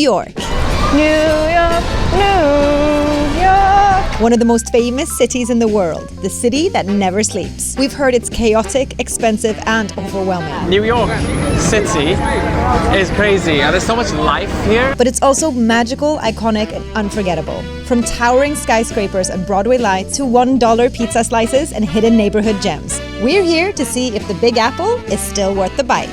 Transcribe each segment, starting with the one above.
York. New York, New York. One of the most famous cities in the world, the city that never sleeps. We've heard it's chaotic, expensive, and overwhelming. New York City is crazy, and there's so much life here. But it's also magical, iconic, and unforgettable. From towering skyscrapers and Broadway lights to $1 pizza slices and hidden neighborhood gems. We're here to see if the Big Apple is still worth the bite.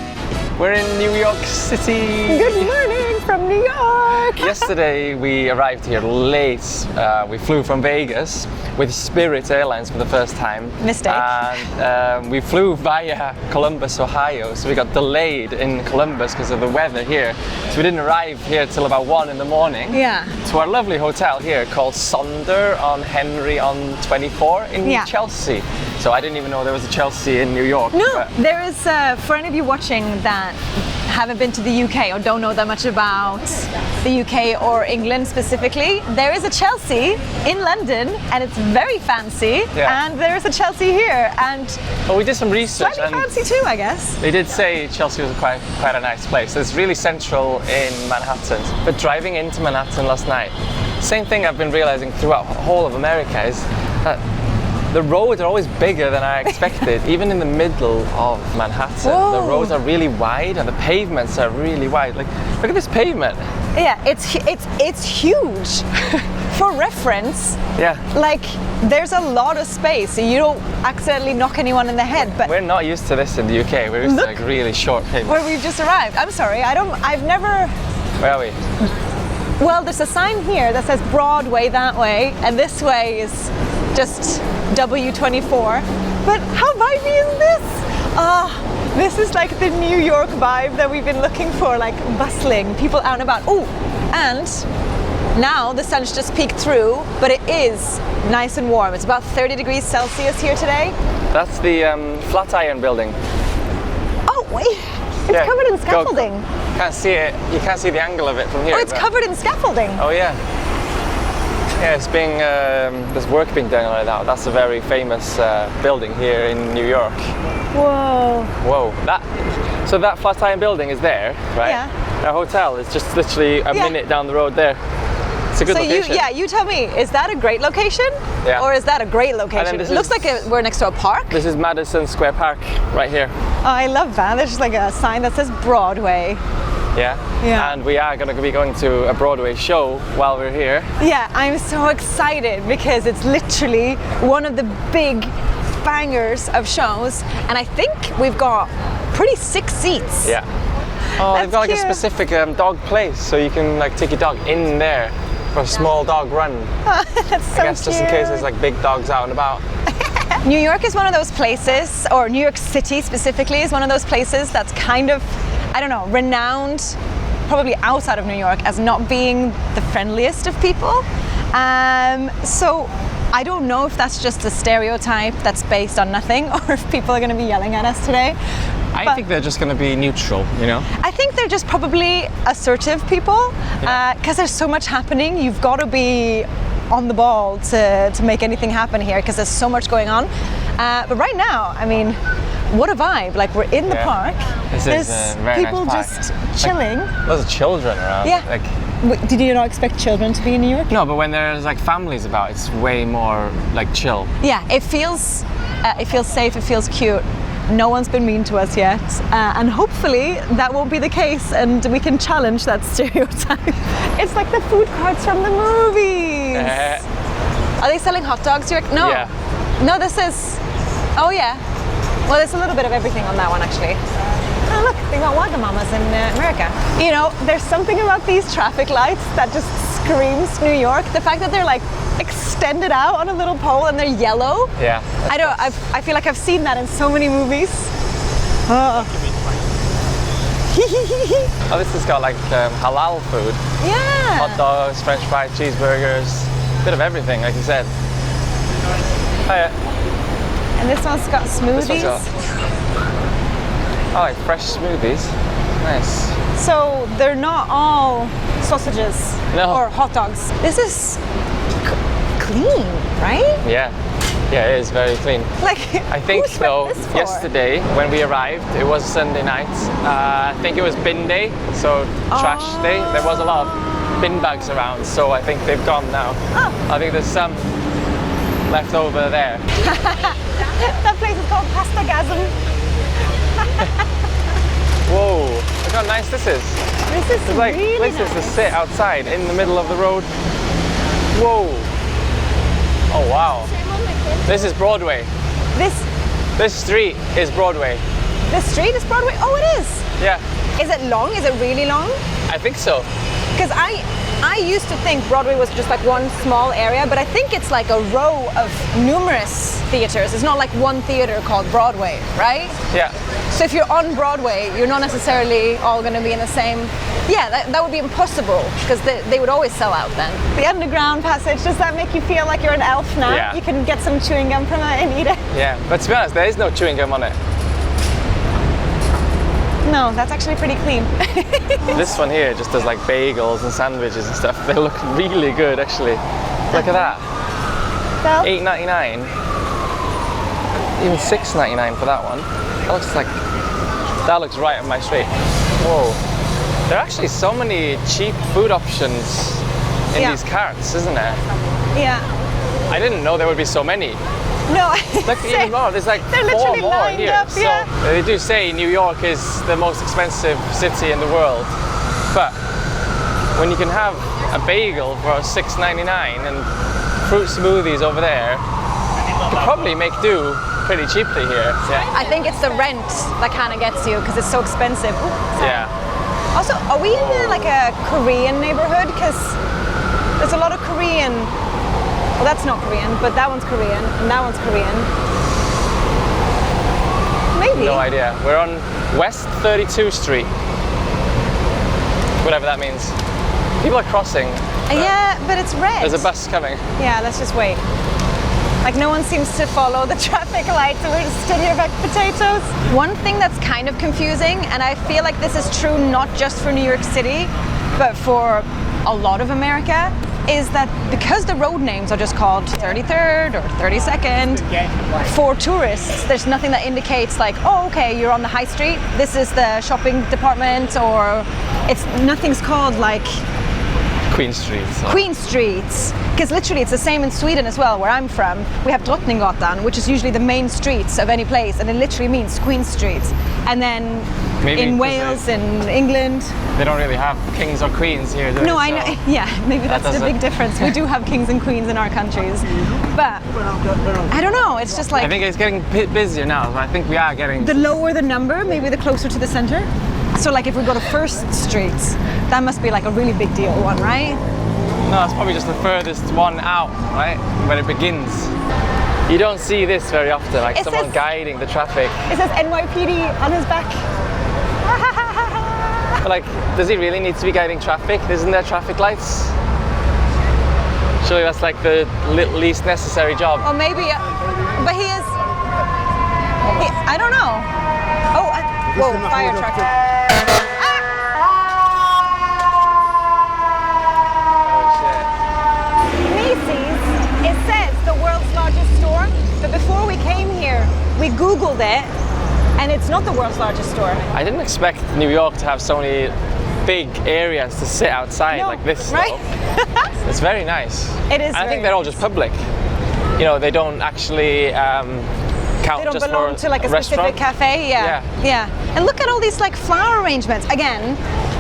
We're in New York City. Good morning from New York. Yesterday we arrived here late. We flew from Vegas with Spirit Airlines for the first time. Mistake. And we flew via Columbus, Ohio. So we got delayed in Columbus because of the weather here. So we didn't arrive here till about 1 in the morning. Yeah. To our lovely hotel here called Sonder on Henry on 24 in Chelsea. So I didn't even know there was a Chelsea in New York. No, there is, for any of you watching that haven't been to the UK or don't know that much about the UK or England specifically, there is a Chelsea in London and it's very fancy, and there is a Chelsea here, and well, we did some research slightly and fancy too, I guess. They did say Chelsea was quite a nice place. It's really central in Manhattan. But driving into Manhattan last night, same thing I've been realizing throughout the whole of America is that the roads are always bigger than I expected. Even in the middle of Manhattan, the roads are really wide and the pavements are really wide. Like, look at this pavement. Yeah, it's huge. For reference, like there's a lot of space, so you don't accidentally knock anyone in the head. But we're not used to this in the UK. We're used to like really short pavements. Where we've just arrived. I'm sorry, I've never. Where are we? Well, there's a sign here that says Broadway that way, and this way is just W24. But how vibey is this? This is like the New York vibe that we've been looking for, like bustling, people out and about. Oh, and now the sun's just peeked through, but it is nice and warm. It's about 30 degrees Celsius here today. That's the Flatiron building. Oh, wait. It's covered in scaffolding. Can't see it. You can't see the angle of it from here. Oh, it's covered in scaffolding. Oh, yeah. Yeah, it's being, there's work being done on it now. That's a very famous building here in New York. Whoa. Whoa. So that Flatiron building is there, right? Yeah. Our hotel is just literally a minute down the road there. It's a good location. You tell me, is that a great location? Yeah. Or is that a great location? It looks like we're next to a park. This is Madison Square Park, right here. Oh, I love that. There's just like a sign that says Broadway. Yeah. And we are going to be going to a Broadway show while we're here. Yeah, I'm so excited because it's literally one of the big bangers of shows, and I think we've got pretty sick seats. Yeah. Oh, they've got like a specific dog place, so you can like take your dog in there for a small dog run. That's so I guess just in case there's like big dogs out and about. New York is one of those places, or New York City specifically is one of those places that's kind of, I don't know, renowned, probably outside of New York, as not being the friendliest of people. So I don't know if that's just a stereotype that's based on nothing, or if people are going to be yelling at us today. I think they're just going to be neutral, you know? I think they're just probably assertive people, because there's so much happening. You've got to be on the ball to make anything happen here, because there's so much going on. But right now, I mean, what a vibe. Like, we're in the park. There's very people nice park. just chilling. Like, lots of children around. Yeah. Like, did you not expect children to be in New York? No, but when there's like families about, it's way more like chill. Yeah, it feels safe, it feels cute. No one's been mean to us yet, and hopefully that won't be the case, and we can challenge that stereotype. It's like the food carts from the movies. Are they selling hot dogs here? No. Yeah. No, this is. Oh yeah. Well, there's a little bit of everything on that one actually. Oh look, they got Wagamamas in America. You know, there's something about these traffic lights that just screams New York. The fact that they're like extended out on a little pole and they're yellow. Yeah. I feel like I've seen that in so many movies. Oh, this has got like halal food. Yeah. Hot dogs, French fries, cheeseburgers, bit of everything, like you said. Hiya. And this one's got smoothies. Oh, like fresh smoothies. Nice. So they're not all sausages or hot dogs. This is clean, right? Yeah. Yeah, it is very clean. Like, I think who though, swept this floor? yesterday when we arrived, it was Sunday night. I think it was bin day, so trash day. There was a lot of bin bags around, so I think they've gone now. Oh. I think there's some left over there. That place is called Pastagasm. Whoa, look how nice this is. This is There's like really places nice. to sit outside in the middle of the road. Whoa. Oh wow. This is Broadway. This street is Broadway. This street is Broadway? Oh, it is. Yeah, Is it long? Is it really long? I think so. Because I used to think Broadway was just like one small area, but I think it's like a row of numerous theaters. It's not like one theater called Broadway, right? Yeah. So if you're on Broadway, you're not necessarily all going to be in the same. Yeah, that would be impossible because they would always sell out then. The underground passage, does that make you feel like you're an elf now? Yeah. You can get some chewing gum from it and eat it. Yeah, but to be honest, there is no chewing gum on it. No, that's actually pretty clean. This one here just does like bagels and sandwiches and stuff. They look really good actually. Look at that. Well, $8.99. Even $6.99 for that one. That looks right up my street. Whoa. There are actually so many cheap food options in Yeah. these carts, isn't there? yeah. I didn't know there would be so many. No, Look, even more. There's like they're 4 literally more lined here. up, So yeah. they do say New York is the most expensive city in the world, but when you can have a bagel for $6.99 and fruit smoothies over there, you could probably make do pretty cheaply here. Yeah. I think it's the rent that kind of gets you because it's so expensive. Ooh, sorry. Yeah. Also, are we in like a Korean neighborhood? Because there's a lot of Korean. Well, that's not Korean, but that one's Korean, and that one's Korean. Maybe. No idea. We're on West 32th Street. Whatever that means. People are crossing. Yeah, but it's red. There's a bus coming. Yeah, let's just wait. Like no one seems to follow the traffic lights, so we're just stood here like potatoes. One thing that's kind of confusing, and I feel like this is true not just for New York City, but for a lot of America, is that because the road names are just called 33rd or 32nd, for tourists, there's nothing that indicates like, oh, okay, you're on the high street, this is the shopping department, or nothing's called like Queen Street. So. Queen Streets, because literally it's the same in Sweden as well, where I'm from. We have Drottninggatan, which is usually the main streets of any place, and it literally means Queen Streets. And then Maybe in 'cause Wales, in England. They don't really have kings or queens here, do they? No, I So know. Yeah, maybe that's the doesn't- big difference. We do have kings and queens in our countries, but I don't know. It's just like I think it's getting busier now. I think we are getting. the lower the number, maybe the closer to the center. So like if we go to First Street, that must be like a really big deal one, right? No, it's probably just the furthest one out, right? Where it begins. You don't see this very often, like It someone says- guiding the traffic. It says NYPD on his back. But like, does he really need to be guiding traffic? Isn't there traffic lights? Surely that's like the least necessary job. Or maybe, but he is. I don't know. Oh, whoa, fire truck. Macy's, it says the world's largest store, but before we came here, we Googled it, and it's not the world's largest store. I didn't expect New York to have so many big areas to sit outside No, like this. right? Though. It's very nice. It is And I very think they're all nice. just public. You know, they don't actually count They don't just belong for to like a specific restaurant. cafe. Yeah. And look at all these like flower arrangements. Again,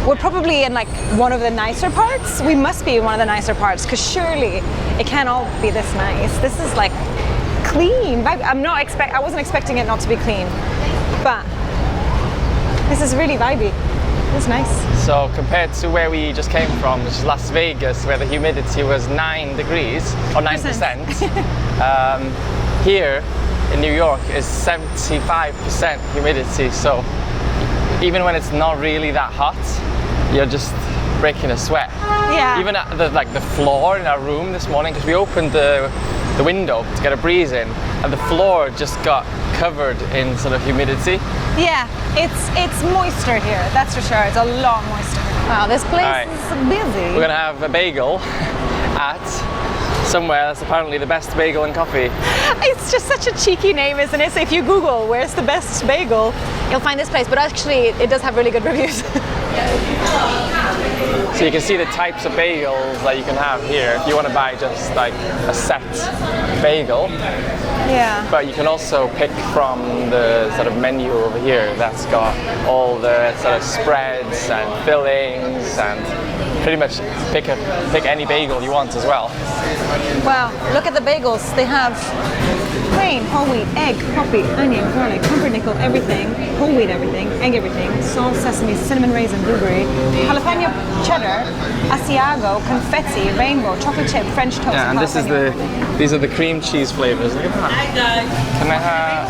we're probably in like one of the nicer parts. We must be in one of the nicer parts because surely it can't all be this nice. This is like clean. I wasn't expecting it not to be clean, but this is really vibey. It's nice. So compared to where we just came from, which is Las Vegas, where the humidity was 9 degrees, or 9%, here in New York is 75% humidity. So even when it's not really that hot, you're just breaking a sweat. Yeah. Even at the floor in our room this morning, because we opened the window to get a breeze in, and the floor just got covered in sort of humidity. Yeah, it's moister here. That's for sure. It's a lot moister. Wow, this place All right. is busy. We're gonna have a bagel at somewhere that's apparently the best bagel and coffee. It's just such a cheeky name, isn't it? So if you Google where's the best bagel, you'll find this place. But actually, it does have really good reviews. So you can see the types of bagels that you can have here if you want to buy just like a set bagel. Yeah. But you can also pick from the sort of menu over here that's got all the sort of spreads and fillings, and pretty much pick any bagel you want as well. Wow, look at the bagels. They have plain, whole wheat, egg, coffee, onion, garlic, pumpernickel, everything, whole wheat everything, egg everything, salt, sesame, cinnamon raisin, blueberry, jalapeno cheddar, Asiago, confetti, rainbow, chocolate chip, French toast. Yeah, and these are the cream cheese flavors. Look at that. Hi guys. Can I have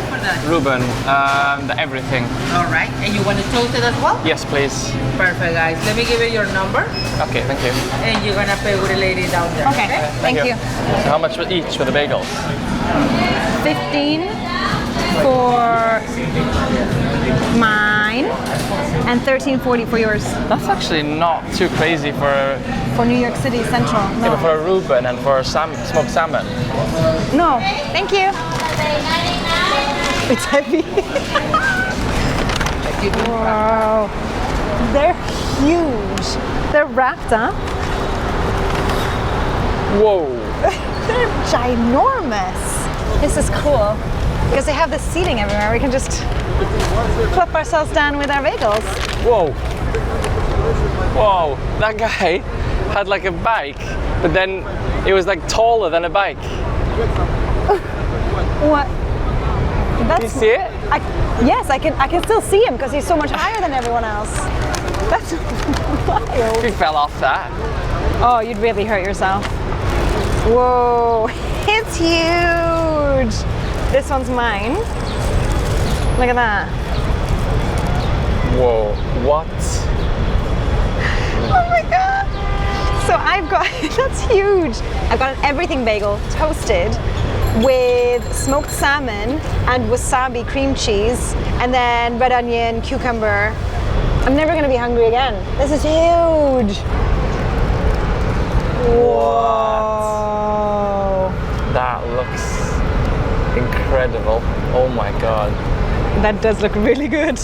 Ruben, the everything? All right, and you want it toasted as well? Yes, please. Perfect, guys. Let me give you your number, Okay, thank you. and you're gonna pay with a lady down there. Okay, thank you. So how much for each for the bagels? 15 for mine and 13.40 for yours. That's actually not too crazy for For New York City Central. No. for a Reuben and for smoked salmon. No, thank you. It's heavy. Wow. They're huge. They're wrapped up. Whoa! They're ginormous. This is cool because they have the seating everywhere. We can just plop ourselves down with our bagels. Whoa! Whoa! That guy had like a bike, but then it was like taller than a bike. What? That's, Do you see it? Yes, I can still see him because he's so much higher than everyone else. That's wild. He fell off that. Oh, you'd really hurt yourself. Whoa, it's huge. This one's mine. Look at that. Whoa! What? Oh my God. So I've got, that's huge. I've got an everything bagel toasted with smoked salmon and wasabi cream cheese, and then red onion, cucumber. I'm never gonna be hungry again. This is huge. Whoa. That looks incredible. Oh my God. That does look really good.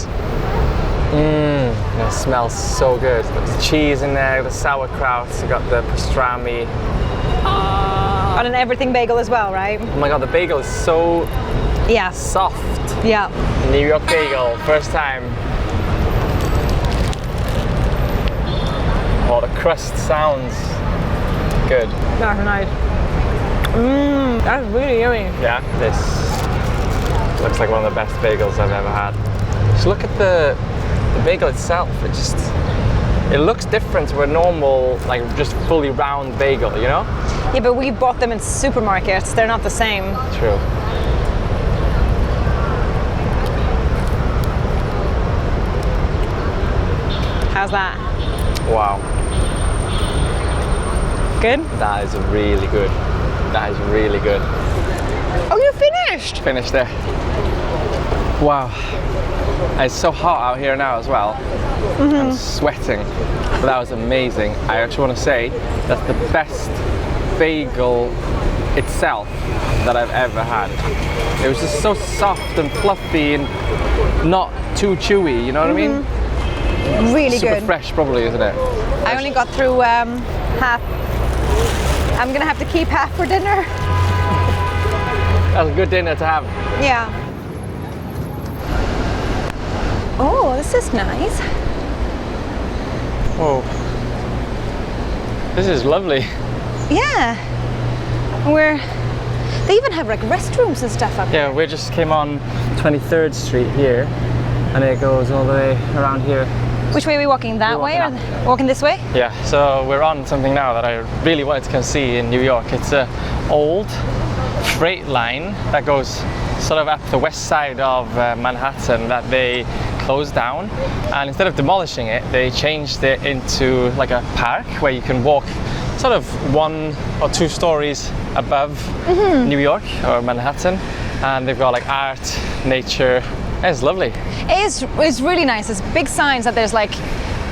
It smells so good. There's cheese in there, the sauerkraut, you got the pastrami. On an everything bagel as well, right? Oh my God, the bagel is so Yeah. soft. Yeah. New York bagel, first time. Oh, the crust sounds good. That's nice. That's really yummy. Yeah, this looks like one of the best bagels I've ever had. Just look at the bagel itself. It looks different to a normal, like just fully round bagel, you know? Yeah, but we bought them in supermarkets. They're not the same. True. How's that? Wow. Good? That is really good. That is really good. Oh, you finished? Finished there. Wow. It's so hot out here now as well. I'm sweating. But that was amazing. I actually want to say that's the best bagel itself that I've ever had. It was just so soft and fluffy and not too chewy, you know what I mean? Really Super good. fresh probably, isn't it? I only got through half. I'm gonna have to keep half for dinner. That's a good dinner to have. Yeah. Oh, this is nice. Whoa. This is lovely. Yeah. They even have like restrooms and stuff up here. Yeah, we just came on 23rd Street here, and it goes all the way around here. Which way are we walking? That We're way or walking walking this way? Yeah, so we're on something now that I really wanted to come see in New York. It's an old freight line that goes sort of up the west side of Manhattan that they closed down, and instead of demolishing it, they changed it into like a park where you can walk sort of 1 or 2 stories above New York or Manhattan, and they've got like art, nature. It's lovely. It's really nice. There's big signs that there's like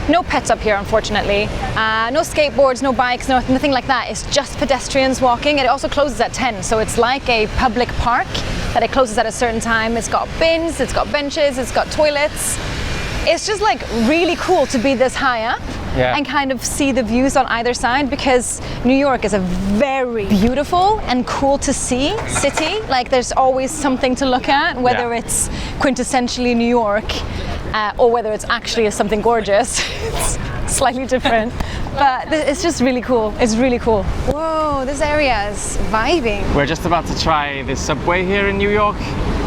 No pets up here, unfortunately. No skateboards, no bikes, nothing like that. It's just pedestrians walking. It also closes at 10, so it's like a public park that it closes at a certain time. It's got bins, it's got benches, it's got toilets. It's just like really cool to be this high up and kind of see the views on either side, because New York is a very beautiful and cool to see city. Like there's always something to look at, whether it's quintessentially New York or whether it's actually something gorgeous. It's slightly different, but it's just really cool. It's really cool. Whoa, this area is vibing. We're just about to try the subway here in New York.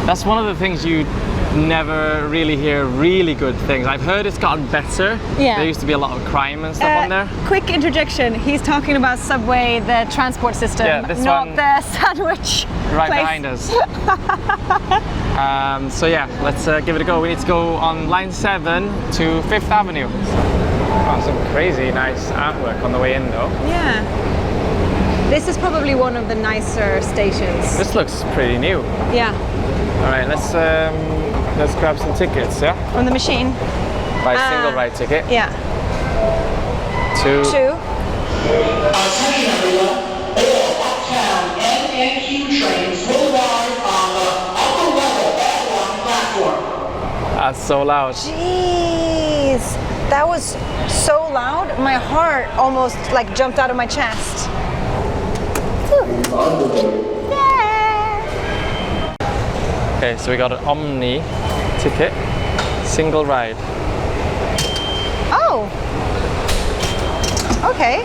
That's one of the things you never really hear really good things. I've heard it's gotten better. Yeah. There used to be a lot of crime and stuff on there. Quick interjection. He's talking about Subway, the transport system, not the sandwich right place. behind us. So yeah, let's give it a go. We need to go on line 7 to 5th Avenue. Oh, some crazy nice artwork on the way in though. Yeah. This is probably one of the nicer stations. This looks pretty new. Yeah. All right, let's grab some tickets, yeah? On the machine. Buy a single ride ticket. Yeah. 2. Attention everyone, all uptown NNQ trains will arrive on the upper level F1 platform. That's so loud. Jeez, that was so loud. My heart almost like jumped out of my chest. Okay, so we got an Omni ticket, single ride. Oh, okay.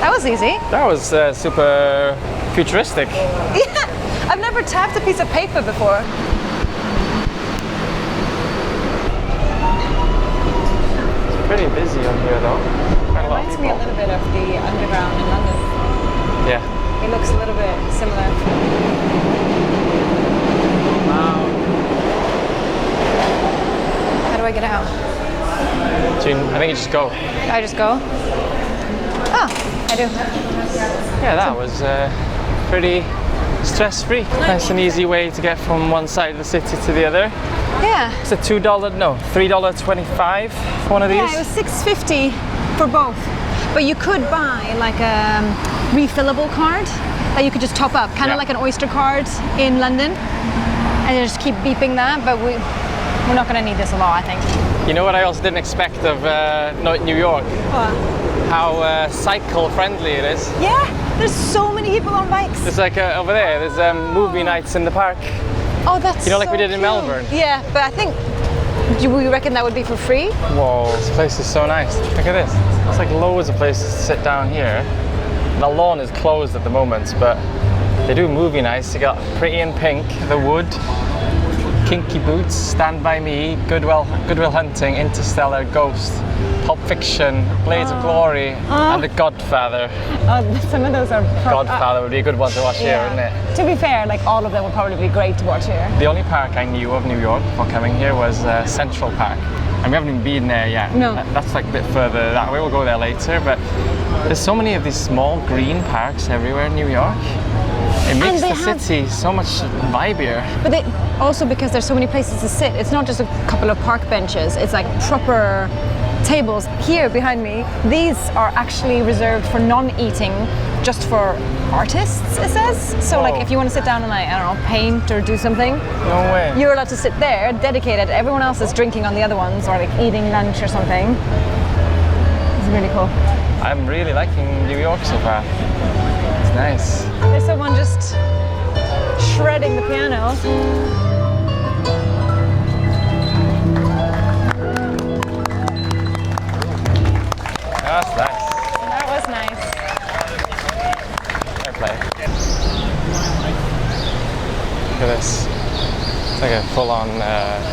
That was easy. That was super futuristic. Yeah, I've never tapped a piece of paper before. It's pretty busy on here though. Quite a lot of Reminds me a people. little bit of the underground in London. Yeah. It looks a little bit similar. Wow. How do I get out? I think you just go. I just go? Oh, I do. Yeah, that was pretty stress-free. Nice and easy way to get from one side of the city to the other. Yeah. It's a $3.25 for one of these. Yeah, it was $6.50 for both. But you could buy like a refillable card that you could just top up, kind of like an Oyster card in London, and you just keep beeping that. But we're not going to need this a lot, I think. You know what I also didn't expect of New York? What? How cycle-friendly it is. Yeah, there's so many people on bikes. There's like over there, there's movie nights in the park. Oh, that's like we did in cute. Melbourne. Yeah, but I think, do we reckon that would be for free? Whoa, this place is so nice. Look at this. There's like loads of places to sit down here. The lawn is closed at the moment, but they do movie nights. You got Pretty in Pink, The Wood, Kinky Boots, Stand By Me, Goodwill Hunting, Interstellar, Ghost, Pulp Fiction, Blades of Glory, and The Godfather. Oh, some of those are... Godfather would be a good one to watch here, wouldn't it? To be fair, like all of them would probably be great to watch here. The only park I knew of New York before coming here was Central Park. And we haven't even been there yet. No. That's like a bit further that way. We'll go there later. But there's so many of these small green parks everywhere in New York. It makes the city so much vibier. But also because there's so many places to sit, it's not just a couple of park benches, it's like proper tables. Here behind me, these are actually reserved for non-eating, just for artists, it says. So like if you want to sit down and like, I don't know, paint or do something, no way. You're allowed to sit there, dedicated. Everyone else is drinking on the other ones or like eating lunch or something. It's really cool. I'm really liking New York so far. It's nice. There's someone just shredding the piano. That's nice. That was nice. Fair play. Look at this. It's like a full-on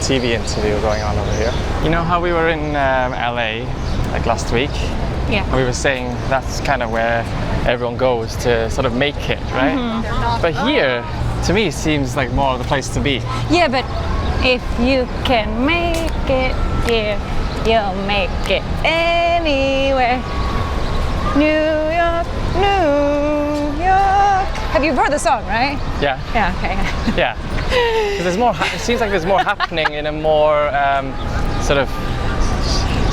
TV interview going on over here. You know how we were in LA like last week? Yeah. And we were saying that's kind of where everyone goes to sort of make it, right? Mm-hmm. But here, to me, seems like more of the place to be. Yeah, but if you can make it here, you'll make it anywhere. New York, New York. Have you heard the song, right? Yeah. Yeah, okay. Yeah. 'Cause there's more. It seems like there's more happening in a more sort of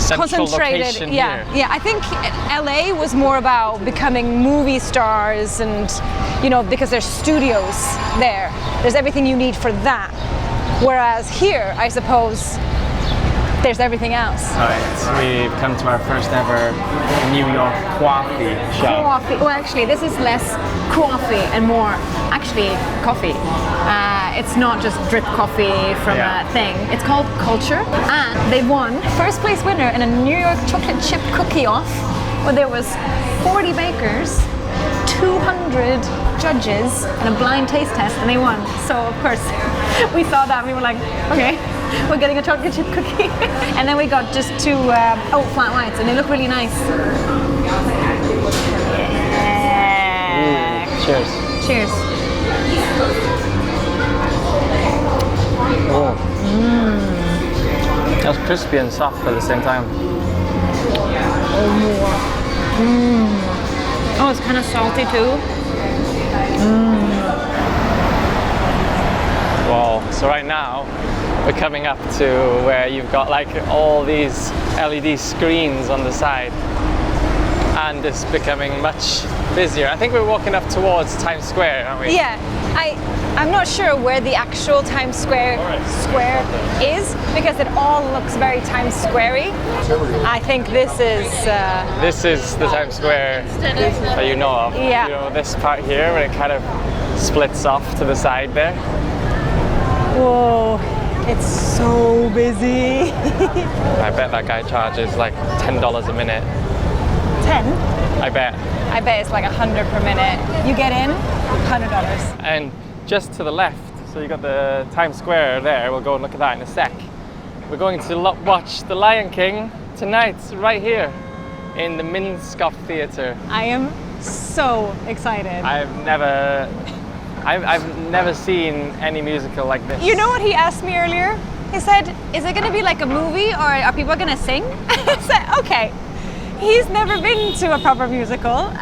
central concentrated. location Yeah, here. yeah. I think LA was more about becoming movie stars, and you know, because there's studios there. There's everything you need for that. Whereas here, I suppose, there's everything else. Alright, we've come to our first ever New York coffee shop. Coffee. Well, actually, this is less coffee and more actually coffee. It's not just drip coffee from a thing. It's called Culture, and they won first place winner in a New York chocolate chip cookie off, where there was 40 bakers, 200 judges, and a blind taste test, and they won. So of course, we saw that and we were like, okay. We're getting a chocolate chip cookie. And then we got just two flat whites, and they look really nice. Yeah. Cheers. Cheers. Oh. That's crispy and soft at the same time. Oh, it's kind of salty too. Wow. So right now, we're coming up to where you've got like all these LED screens on the side, and it's becoming much busier. I think we're walking up towards Times Square, aren't we? Yeah, I'm not sure where the actual Times Square is, because it all looks very Times Square-y. I think this is the Times Square that you know of. Yeah. You know, this part here where it kind of splits off to the side there. whoa, it's so busy. I bet that guy charges like $10 a minute. 10? I bet. I bet it's like 100 per minute. You get in, $100. And just to the left, so you got the Times Square there, we'll go and look at that in a sec. We're going to watch The Lion King tonight, right here in the Minskoff Theatre. I am so excited. I've never seen any musical like this. You know what he asked me earlier? He said, is it going to be like a movie or are people going to sing? I said, okay. He's never been to a proper musical,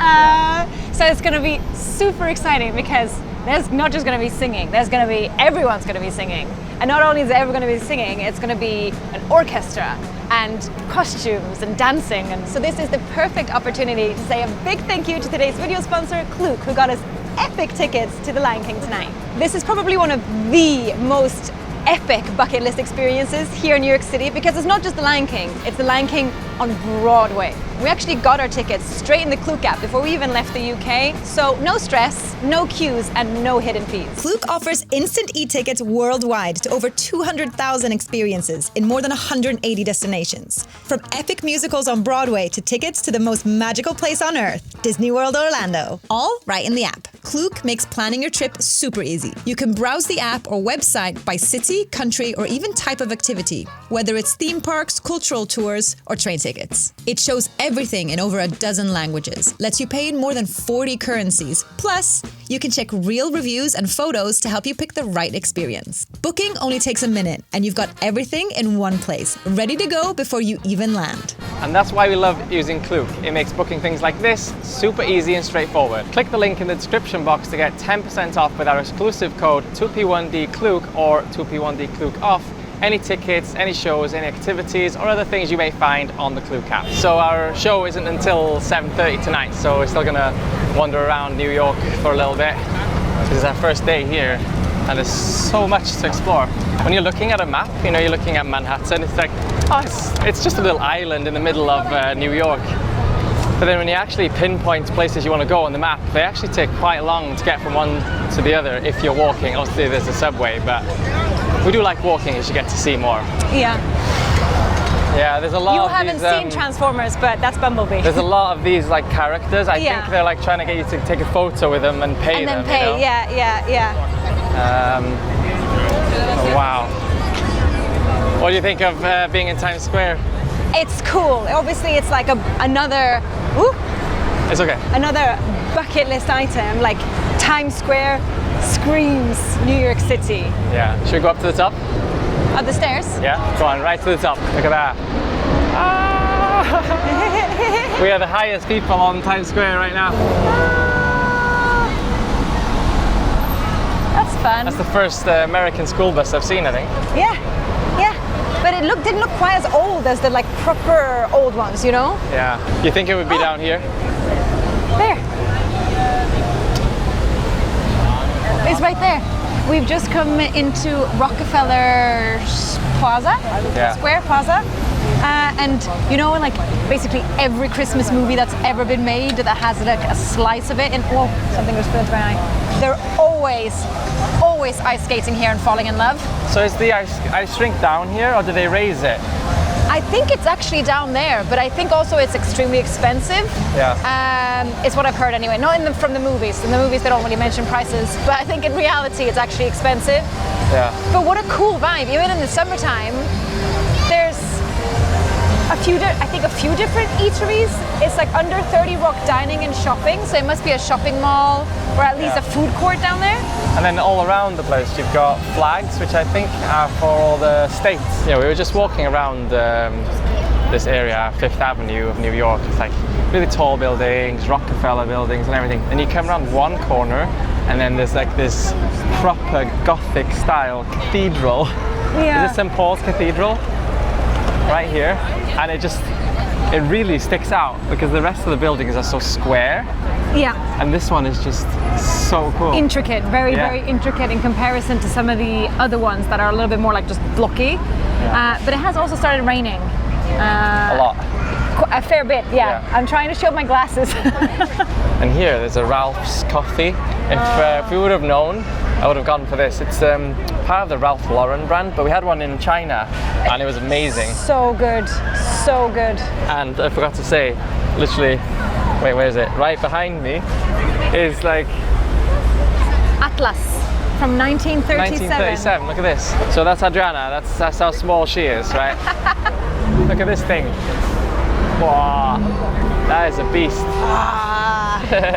so it's going to be super exciting because there's not just going to be singing, everyone's going to be singing. And not only is everyone going to be singing, it's going to be an orchestra and costumes and dancing. And so this is the perfect opportunity to say a big thank you to today's video sponsor, Klook, who got us epic tickets to The Lion King tonight. This is probably one of the most epic bucket list experiences here in New York City because it's not just The Lion King, it's The Lion King on Broadway. We actually got our tickets straight in the Klook app before we even left the UK, so no stress, no queues, and no hidden fees. Klook offers instant e-tickets worldwide to over 200,000 experiences in more than 180 destinations. From epic musicals on Broadway to tickets to the most magical place on earth, Disney World Orlando, all right in the app. Klook makes planning your trip super easy. You can browse the app or website by city, country, or even type of activity, whether it's theme parks, cultural tours, or train tickets. It shows everything in over a dozen languages, lets you pay in more than 40 currencies. Plus, you can check real reviews and photos to help you pick the right experience. Booking only takes a minute, and you've got everything in one place, ready to go before you even land. And that's why we love using Klook. It makes booking things like this super easy and straightforward. Click the link in the description box to get 10% off with our exclusive code 2P1DKLOOK or 2P1DKLOOK off any tickets, any shows, any activities, or other things you may find on the Klook app. So our show isn't until 7:30 tonight, so we're still gonna wander around New York for a little bit. This is our first day here, and there's so much to explore. When you're looking at a map, you know, you're looking at Manhattan, it's like, oh, it's just a little island in the middle of New York. But then when you actually pinpoint places you want to go on the map, they actually take quite long to get from one to the other if you're walking. Obviously there's a subway, but we do like walking as you get to see more. Yeah. Yeah, there's a lot You of haven't these, seen Transformers, but that's Bumblebee. There's a lot of these like characters. I think they're like trying to get you to take a photo with them and pay them. And then pay, you know? yeah. Oh, wow. What do you think of being in Times Square? It's cool. Obviously, it's like another It's okay. bucket list item. Like Times Square screams New York City. Yeah. Should we go up to the top? Up the stairs? Yeah. Go on, right to the top. Look at that. Ah! We are the highest people on Times Square right now. That's fun. That's the first American school bus I've seen, I think. Yeah. but it didn't look quite as old as the like proper old ones, you know? Yeah. You think it would be down here? There. It's right there. We've just come into Rockefeller's Plaza, Square Plaza. And you know, like basically every Christmas movie that's ever been made that has like a slice of it, and oh, something was spilled by my eye. They're always ice skating here and falling in love. So is the ice rink down here, or do they raise it? I think it's actually down there, but I think also it's extremely expensive. Yeah. It's what I've heard anyway. Not from the movies. In the movies they don't really mention prices, but I think in reality it's actually expensive. Yeah. But what a cool vibe! Even in the summertime, there's a few different eateries. It's like under 30 Rock dining and shopping, so it must be a shopping mall or at least a food court down there. And then all around the place you've got flags, which I think are for all the states. Yeah, we were just walking around this area, Fifth Avenue of New York. It's like really tall buildings, Rockefeller buildings and everything. And you come around one corner and then there's like this proper Gothic style cathedral. Yeah. Is it St. Paul's Cathedral? Right here. And it really sticks out because the rest of the buildings are so square. Yeah. And this one is just so cool. Intricate, very intricate in comparison to some of the other ones that are a little bit more like just blocky. Yeah. But it has also started raining. A lot. A fair bit, yeah. I'm trying to show my glasses. And here there's a Ralph's coffee. If we would have known, I would have gone for this. It's part of the Ralph Lauren brand, but we had one in China and it was amazing. So good, so good. And I forgot to say, literally, wait, where is it? Right behind me is like Atlas from 1937. 1937, look at this. So that's Adriana, that's how small she is, right? Look at this thing. Wow, that is a beast.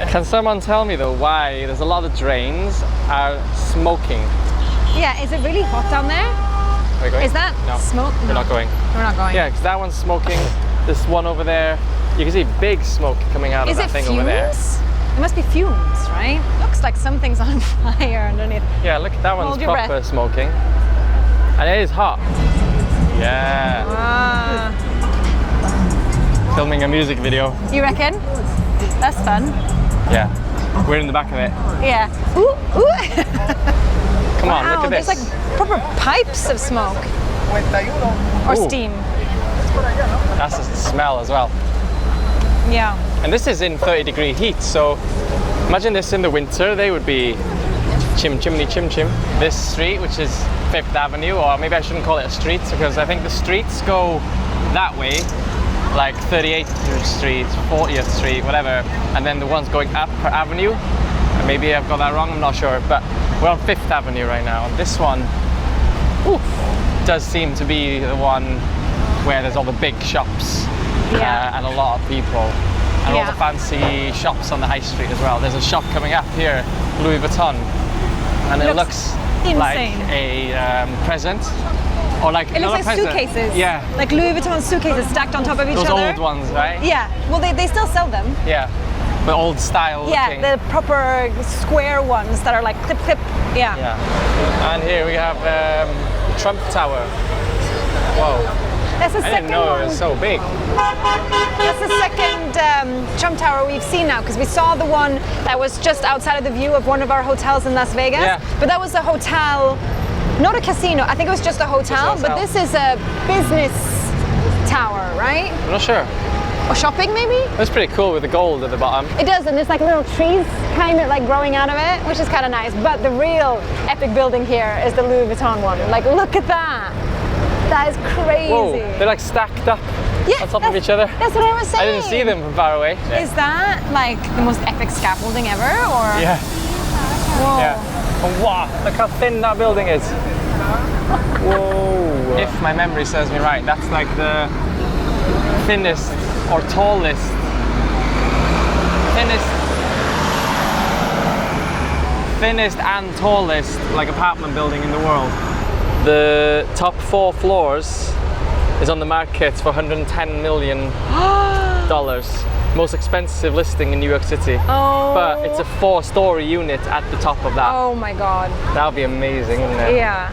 Can someone tell me though why there's a lot of drains are smoking? Yeah, is it really hot down there? Are we going? Is that smoke? We're not going. We're not going. Yeah, because that one's smoking. This one over there, you can see big smoke coming out of that thing over there. It must be fumes, right? Looks like something's on fire underneath. Yeah, look, that one's Hold your proper breath. smoking. And it is hot. Yeah. Filming a music video. You reckon? That's fun. Yeah. We're in the back of it. Yeah. Ooh, ooh. Come on, look at this. There's like proper pipes of smoke. Or Ooh. steam. That's the smell as well. Yeah. And this is in 30-degree heat, so imagine this in the winter, they would be chimney chim chim. This street, which is Fifth Avenue, or maybe I shouldn't call it a street because I think the streets go that way, like 38th Street, 40th Street, whatever, and then the ones going up per avenue. And maybe I've got that wrong, I'm not sure, but we're on Fifth Avenue right now, and this one does seem to be the one where there's all the big shops and a lot of people and all the fancy shops on the high street as well. There's a shop coming up here, Louis Vuitton, and it looks insane. like a present. Or like It looks like suitcases. Yeah. Like Louis Vuitton suitcases stacked on top of each Those other. old ones, right? Yeah. Well, they still sell them. Yeah. But old style looking. Yeah, the proper square ones that are like clip clip. Yeah. Yeah. And here we have Trump Tower. Whoa. That's the I second didn't know one. it was so big. That's the second Trump Tower we've seen now, because we saw the one that was just outside of the view of one of our hotels in Las Vegas. Yeah. But that was a hotel, not a casino. I think it was just a hotel. Just a hotel. But this is a business tower, right? I'm not sure. Or shopping, maybe? That's pretty cool with the gold at the bottom. It does, and there's like little trees kind of like growing out of it, which is kind of nice. But the real epic building here is the Louis Vuitton one. Like, look at that. That is crazy. Whoa, they're like stacked up on top of each other. That's what I was saying. I didn't see them from far away. Is that like the most epic scaffolding ever, or? Yeah. Whoa. Yeah. And wow, look how thin that building is. Whoa. If my memory serves me right, that's like the thinnest or tallest, thinnest and tallest like apartment building in the world. The top 4 floors is on the market for $110 million. Most expensive listing in New York City. Oh. But it's a 4-story unit at the top of that. Oh my god. That would be amazing, wouldn't it? Yeah.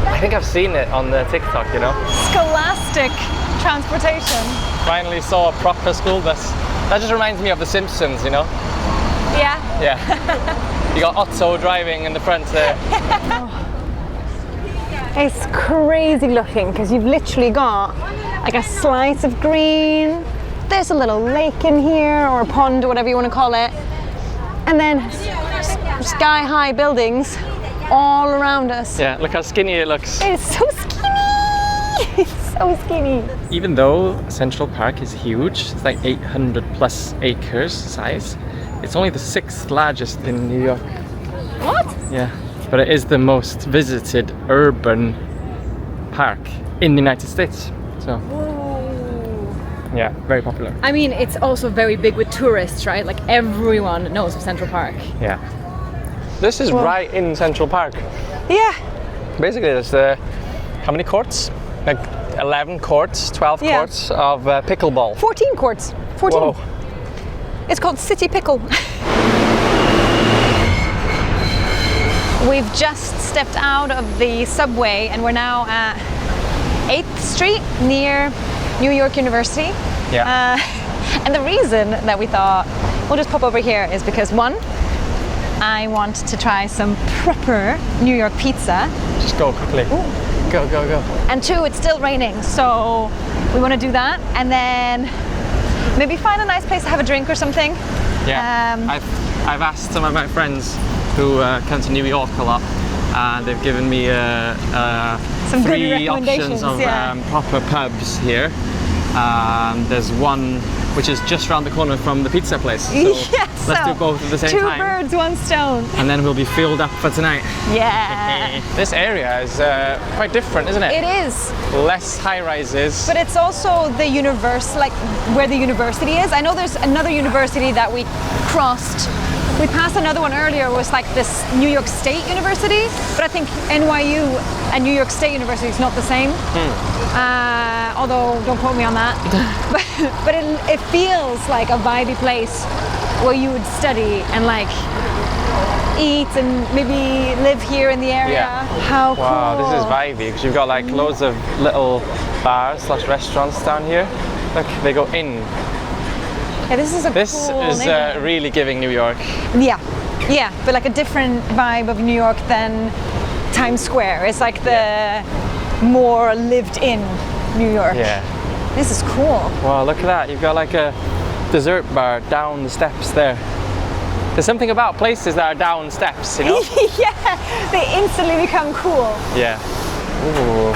I think I've seen it on the TikTok, you know. Scholastic transportation. Finally saw a proper school bus. That just reminds me of The Simpsons, you know. Yeah. Yeah. You got Otto driving in the front there. It's crazy looking because you've literally got like a slice of green. There's a little lake in here, or a pond, or whatever you want to call it. And then sky-high buildings all around us. Yeah, look how skinny it looks. It's so skinny! It's so skinny. Even though Central Park is huge, it's like 800 plus acres size, it's only the 6th largest in New York. What? Yeah, but it is the most visited urban park in the United States. So, yeah, very popular. I mean, it's also very big with tourists, right? Like everyone knows of Central Park. Yeah. This is right in Central Park. Yeah. Basically, there's how many courts? Like 11 courts, 12 courts of pickleball. 14 courts. 14. Whoa. It's called City Pickle. We've just stepped out of the subway and we're now at 8th Street near New York University. Yeah. And the reason that we thought we'll just pop over here is because, one, I want to try some proper New York pizza. Just go quickly. Ooh. Go, go, go. And two, it's still raining, so we want to do that. And then maybe find a nice place to have a drink or something. Yeah. I've asked some of my friends who come to New York a lot, and they've given me some good 3 options of proper pubs here. There's one which is just around the corner from the pizza place. So yes, let's do both at the same time. 2 birds, 1 stone. And then we'll be filled up for tonight. Yeah. This area is quite different, isn't it? It is. Less high-rises. But it's also the like where the university is. I know there's another university that we crossed. We passed another one earlier. It was like this New York State University, but I think NYU and New York State University is not the same. Although don't quote me on that. but it feels like a vibey place where you would study and like eat and maybe live here in the area. Yeah. How cool! Wow, this is vibey because you've got like loads of little bars / restaurants down here. Look, they go in. Yeah, this is a This cool is neighborhood. really giving New York. Yeah, but like a different vibe of New York than Times Square. It's like the more lived-in New York. Yeah. This is cool. Wow, look at that. You've got like a dessert bar down the steps there. There's something about places that are down steps, you know? Yeah, they instantly become cool. Yeah. Ooh.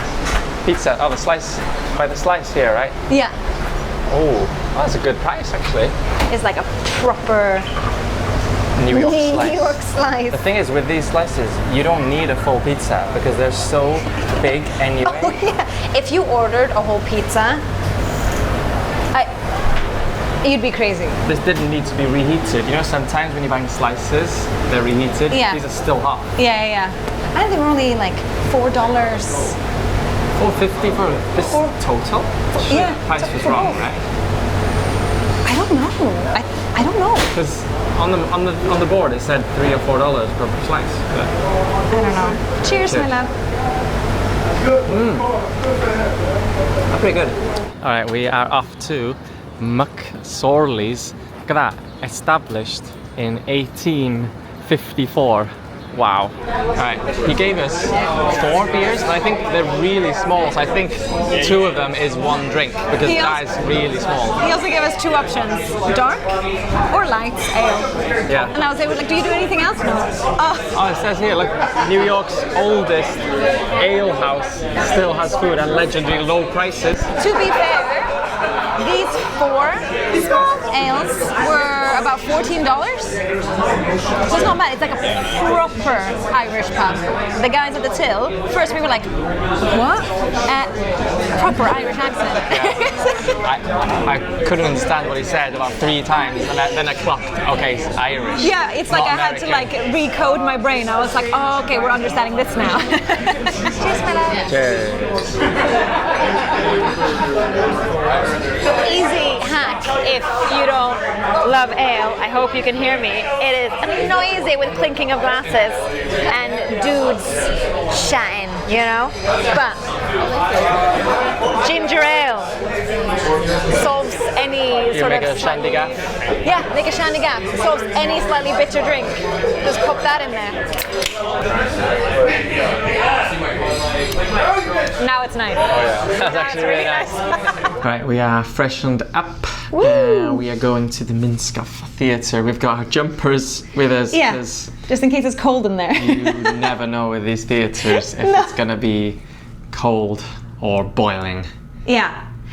Pizza. Oh, the slice. By the slice here, right? Yeah. Oh, that's a good price actually. It's like a proper New York slice. New York slice. The thing is, with these slices, you don't need a full pizza because they're so big anyway. Oh, yeah. If you ordered a whole pizza, you'd be crazy. This didn't need to be reheated. You know, sometimes when you're buying slices, they're reheated. Yeah. These are still hot. Yeah. I think they were only like $4. $4.50 for this total? Yeah, The price was for wrong, both. right? I don't know. I don't know. Because on the board it said $3 or $4 per slice. But I don't know. Cheers, my love. that's pretty good. All right, we are off to McSorley's. Look at that, established in 1854. Wow. All right, he gave us 4 beers, and I think they're really small. So I think 2 of them is 1 drink because that is really small. He also gave us 2 options: dark or light ale. Yeah. And I was like, do you do anything else? No. Oh, it says here, look, New York's oldest ale house still has food at legendary low prices. To be fair, these 4 small ales were about $14. So it's not bad. It's like a proper Irish pub. The guys at the till, first we were like, what? Proper Irish accent. I couldn't understand what he said about 3 times, and then I clocked, okay, it's Irish. Yeah, it's like not I had to like American. recode my brain. I was like, oh, okay, we're understanding this now. Cheers, my love. Cheers. Easy hack if you don't love ale. I hope you can hear me. It is noisy with clinking of glasses and dudes shouting. you know? But ginger ale solves any You sort make of a shandy gap. yeah, make a shandy gap. Solves any slightly bitter drink. Just pop that in there. Now it's nice. Oh yeah, that's Now actually it's really nice. Right, we are freshened up. We are going to the Minskoff Theatre. We've got our jumpers with us. Yeah, 'Cause just in case it's cold in there. you never know with these theatres if it's gonna be cold or boiling. Yeah,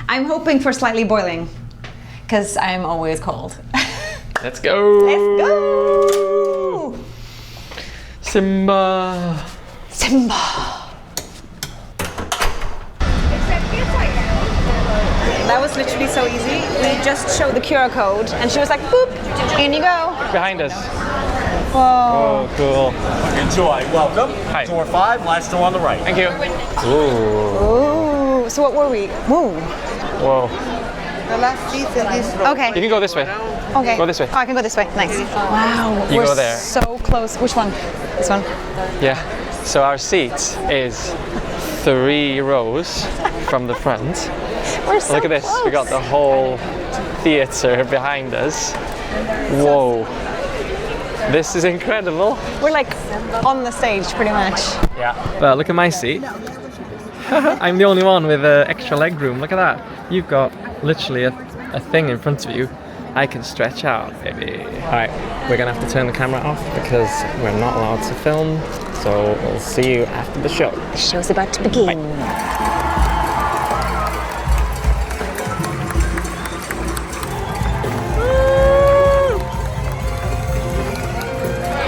I'm hoping for slightly boiling, because I'm always cold. Let's go! Let's go! Simba! Simba! That was literally so easy. We just showed the QR code and she was like, boop, in you go. Behind us. Whoa. Oh, cool. Enjoy. Welcome. Hi. Door 5, last door on the right. Thank you. Ooh. Ooh, so what were we? Whoa. Whoa. The last seat in this row. Okay. You can go this way. Okay. Go this way. Oh, I can go this way. Nice. Wow. You we're go there. so close. Which one? This one. Yeah. So our seat is 3 rows from the front. We're so Look at this. close. We got the whole theatre behind us. Whoa. This is incredible. We're like on the stage pretty much. Yeah. Well, look at my seat. I'm the only one with extra leg room. Look at that. You've got literally a thing in front of you. I can stretch out, baby. Alright, we're gonna have to turn the camera off because we're not allowed to film. So we'll see you after the show. The show's about to begin.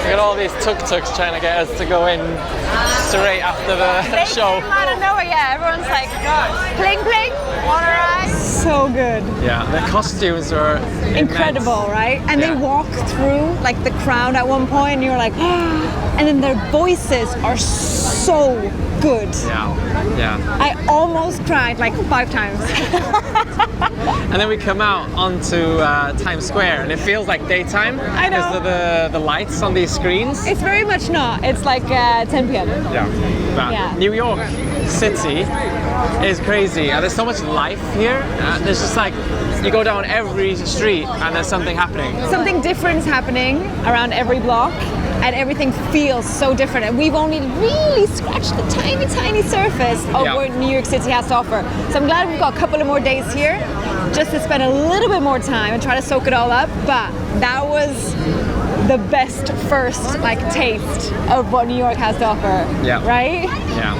Look at all these tuk-tuks trying to get us to go in straight after the They show. came out of nowhere, yeah. Everyone's like, pling pling, wanna ride? So good. Yeah, the costumes are Incredible, right? And Yeah. they walk through like the crowd at one point, and you're like, and then their voices are so good. Yeah, yeah. I almost cried like 5 times. And then we come out onto Times Square, and it feels like daytime. I know. Because of the lights on these screens. It's very much not. It's like 10 p.m. Yeah. But Yeah. New York City is crazy. And there's so much life here. There's just like, you go down every street and there's something happening. Something different is happening around every block, and everything feels so different. And we've only really scratched the tiny, tiny surface of Yeah. what New York City has to offer. So I'm glad we've got a couple of more days here, just to spend a little bit more time and try to soak it all up. But that was the best first like taste of what New York has to offer. Yeah. Right? Yeah.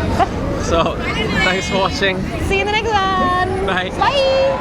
So, thanks for watching. See you in the next one. Bye. Bye.